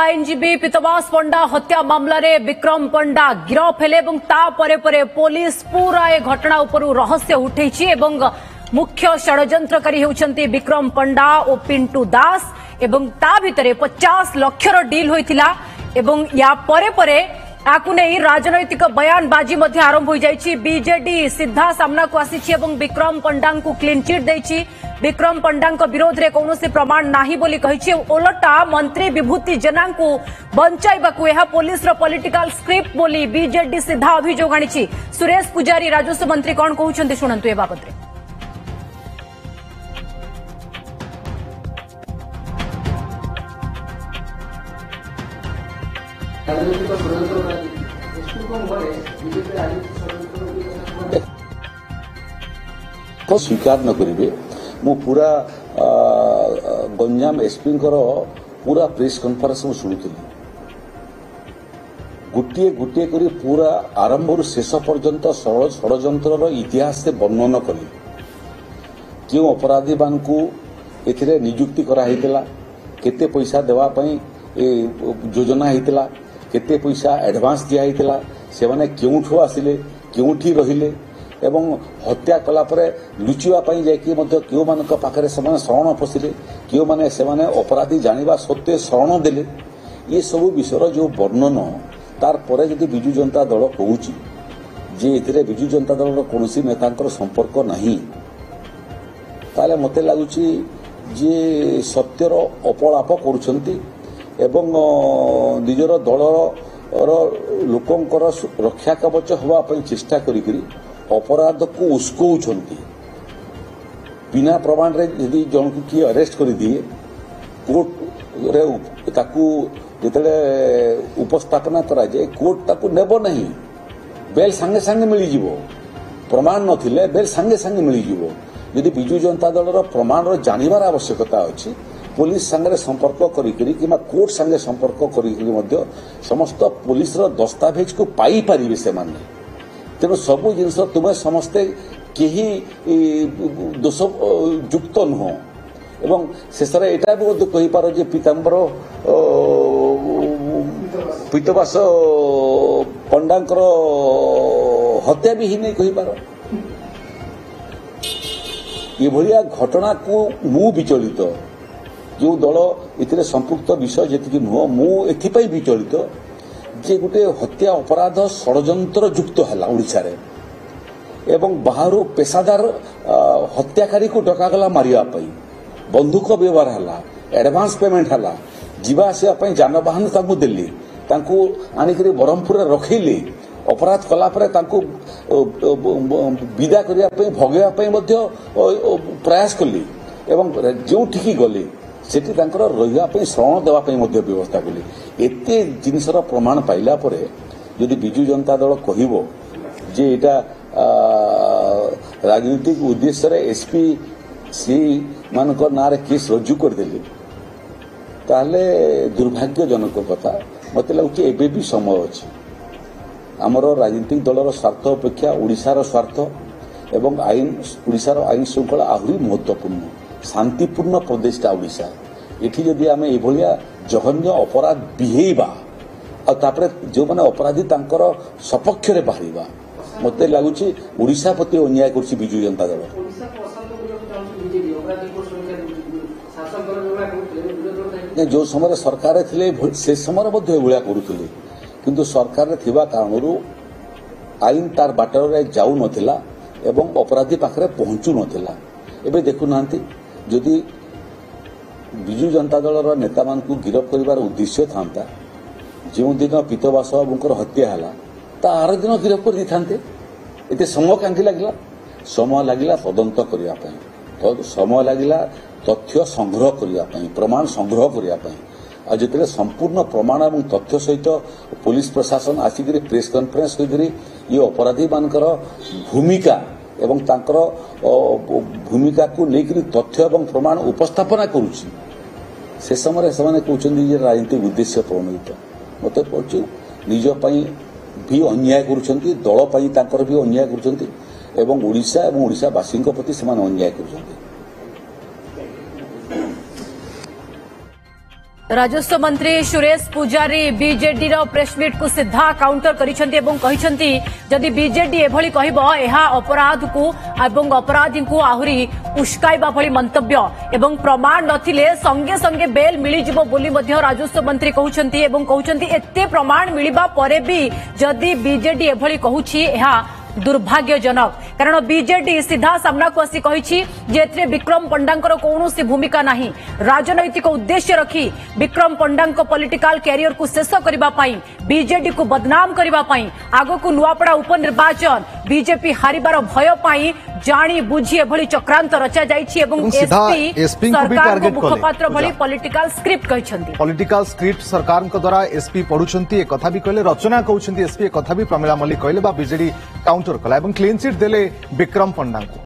आईनजीवी पीतवास पंडा हत्या मामला रे विक्रम पंडा गिरफ हेले परे पुलिस पूरा ए घटना उपरु रहस्य उठेछि एवं मुख्य षड्यंत्रकारी हेउछन्ती विक्रम पंडा और पिंटू दास एवं ता भितरे 50 लाख डील होइतिला एवं या परे आकु नहीं राजनैतिक बयानबाजी मध्य आरंभ हो जाइछि। बीजेडी सीधा सामना को आसीछि एवं विक्रम पंडा को क्लीन चिट देछि। विक्रम पंडा विरोध रे कौनसी प्रमाण नाही बोली कहिछि। ओलटा मंत्री विभूति जेना को बंचाइबाकू यह पुलिस रो पॉलिटिकल स्क्रिप्ट बोली बीजेडी सीधा अभियोग आनिछि। सुरेश पुजारी राजस्व मंत्री कोन कहउछन्ती सुनंतु ए बाबत रे। तो स्वीकार न करेंगे मु पूरा गंजाम एसपी पूरा प्रेस कॉन्फ्रेंस में शुणुली गोटे गोटे कर पूरा आरंभ शेष पर्यंत षड्यंत्र इतिहास से वर्णन कली क्यों अपराधी मान को एथिरे नियुक्ति कराइला केते पैसा देवाई योजना होता केते पैसा एडवांस दिया से माने क्योंठू आसिले क्योंठी रहिले एवं हत्या कला परे लुचिवा जाकि क्यों मान पाखे से शरण पशिले क्यों माने से माने अपराधी जानिबा सत्वे शरण देले ये सब विषय जो वर्णन तार परे जदि विजु जनता दल कहूची जे एथिरे विजु जनता दल कौन नेता संपर्क नहीं ताले मते लागुची जे सत्यर अपलाप करुछंती एवं निजर दलर लोकंकर रक्षा कवच हवाई चेष्टा करी अपराध को उस्कौछंती बिना प्रमाण रे यदि जन को किए अरेस्ट कर दिए कोर्ट रे ताकू जेतले उपस्थापना करा जाए कोर्ट ताकू नेबो नहीं बेल संगे संगे मिली जिवो प्रमाण नथिले बेल संगे संगे मिली जिवो यदि बिजु जनता दलर प्रमाण जानिबार आवश्यकता अछि पुलिस संगे संपर्क करी कि कोर्ट संगे संपर्क करी समस्त पुलिस दस्तावेज को पाई पारिबे से माने तेणु सबु जिनस तुम्हें समस्ते केही दोष युक्त नुह एवं शेष एटा भी कही पार जे पीताम्बर पीतवास पंडांकर हत्या भी ही नहीं कही पार ये भलिया घटना को मु विचलित जो दल इतने संपुक्त विषय जी नुह मु एथिपाई विचलित जे गोटे हत्या अपराध षड्यंत्र युक्त है ओडिशा रे एवं बाहर पेशादार हत्याकारी को डकागला मारिया पई बंदूक व्यवहार है एडवांस पेमेंट है जीवा आसवा जानवाहन ताकू देली ताकू आनिक ब्रह्मपुर रखिली अपराध कलापर विदा करने भगेवा प्रयास कली एवं जो ठीक गली सेठी रही शरण देवाई व्यवस्था कली एते जिनसर प्रमाण पाइला परे यदि बिजु जनता दल कहबो जे एटा राजनीतिक उद्देश्य एसपी सी मान ना केस रज्जु करदेले ताहले दुर्भाग्यजनक कथा मत लगुच एबे भी समय अच्छी आमर राजनीतिक दलर स्वार्थ अपेक्षा ओडिशार स्वार्थ एवं आईन ओडिशार आईन श्रृंखला आहरी महत्वपूर्ण शांतिपूर्ण प्रदेशटा ओडिशा एठी जदि आमे एभलिया जघन्य अपराध बिहेबा और जो माने अपराधी तांकर सपक्ष रे बाहरिबा मते लागुची ओडिशा प्रति अन्याय करछि बिजु जनता दल जो समय सरकार थिले से समय मध्य एभलिया करूथिले किंतु सरकार थिबा कारणरू आईन तार बाटर रे जाऊ नथिला एवं अपराधी पाखरे पहुंचू नथिला एबे देखु नांती जदि बिजु जनता दलर नेता मान को गिरफ करिवार उद्देश्य थांता जो दिन पीतवास बाबूंकर हत्या है तार दिन गिरफ कर दी थांते एते समय कांठी लागला समय लागला तदंत करिया पई समय लागला तथ्य संग्रह करिया पई प्रमाण संग्रह करिया पई आ जेतले संपूर्ण प्रमाण और तथ्य सहित पुलिस प्रशासन आसिक प्रेस कॉन्फ्रेंस करी ये अपराधी मानकर भूमिका एवं तांकर भूमिका को लेकर तथ्य एवं प्रमाण उपस्थापना करुच्ची से समय से कहते राजनीतिक उद्देश्य प्रणोदित मत पड़ू निजपाई भी अन्याय करुँच दल भी अन्याय करुँचा और ओडिशावासी प्रति से अन्याय करुँच। राजस्व मंत्री सुरेश पुजारी बीजेडी रो प्रेसमिट को सीधा काउंटर करिसेंती एवं कहिसेंती जदि बीजेडी एभली कहबो एहा अपराध को एवं अपराधी को आहुरी उस्काइबा भली मंतव्य एवं प्रमाण नथिले संगे संगे बेल मिली जिवो बोली मध्य राजस्व मंत्री कहउछंती एवं कहउछंती एते प्रमाण मिलिबा परे भी जदि बीजेडी एभली कहउछि एहा दुर्भाग्यजनक कारण बीजेडी सीधा सामना को आसी कहिछि जे एथरे विक्रम पंडांकर कौनसी भूमिका नाही राजनैतिक उद्देश्य रखी विक्रम पंडांक पॉलिटिकल कैरियर को शेष करबा पई बीजेडी को बदनाम करबा पई आगो को नुआपड़ा उपनिर्वाचन बीजेपी हारिबार भय पई जानी बुझी एभली चक्रांत रचा जाइछि एवं एसपी सरकार को मुखपात्र भली पॉलिटिकल स्क्रिप्ट कहिसंती पॉलिटिकल स्क्रिप्ट सरकार द्वारा एसपी पढ़ुछंती ए कथा भी कहले रचना कहउछंती एसपी ए कथा भी प्रमिला मल्लिक कहले बा बीजेडी काउंटर कला एवं क्लीन चिट देले विक्रम पंडा को।